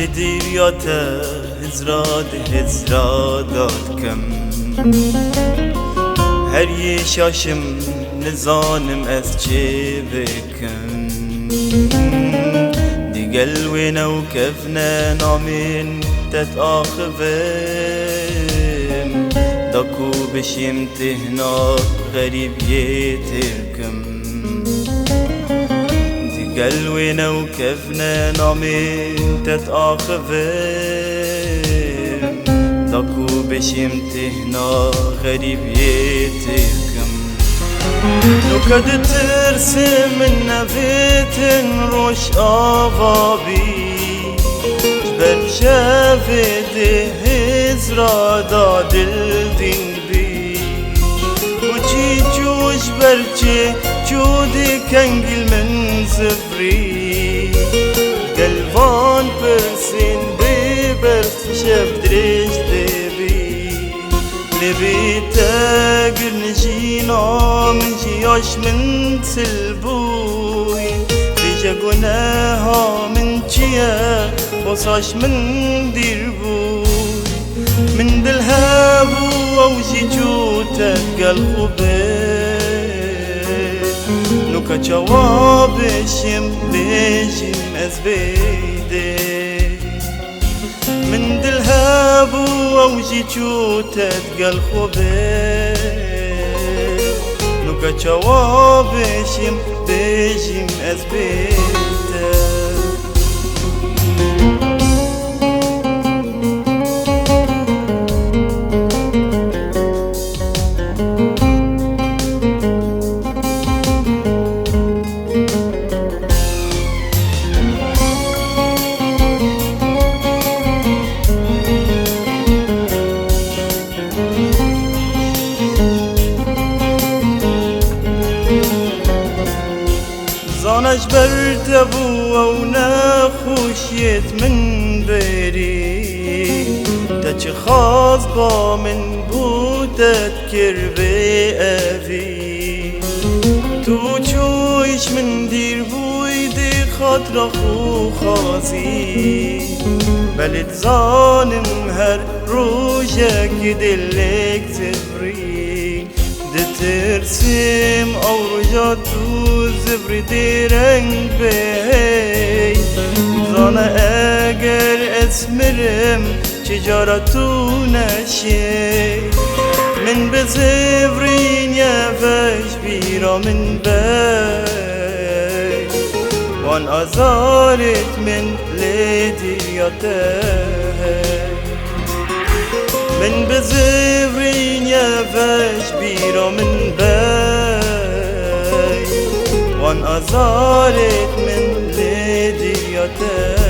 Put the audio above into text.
لديرياتا هزرادات كم هر يشاشم نزانم از چه بکن دیگل وینا و کفنا نامین تتآخفم داكو بشيم تهنا غريب يتركم دیگل وینا و کفنا نامین تتآخفم داكو بشيم تهنا غريب يتركم لو كد ترسم من نفيتن روش آوابي جبر شافده هزرا دادل دين بي وچي جوش برچه جودي كنگل من زفري قلبان برسين ببرس شف درش دبي لبيتا قرن جينا من جياش من سلبوي بيجا قناها من جيا وصاش من ديربوي من دلهابو ووجي جوتا قلبوبي نوكا جوابشم بيجم أزبيدي من دلهابو ووجي جوتا قلبوبي نوكا جوابشم بيجم أزبيدي زانش برتبو او نخوشیت من بری تا چه خواست با من بودت کربه اوی تو چویش من دیر بویدی خاطر خو خازی بلد زانم هر روژه که دلک تفری دترسم او رجا تو زبری دیرنگ بی زانه اگر اسمرم چجارا تو نشی من به زبرین یفش بیرا من بی وان آزارت من لیدیاته من به زبرین یفش بیرا من بی وان آزارت من لیدیاته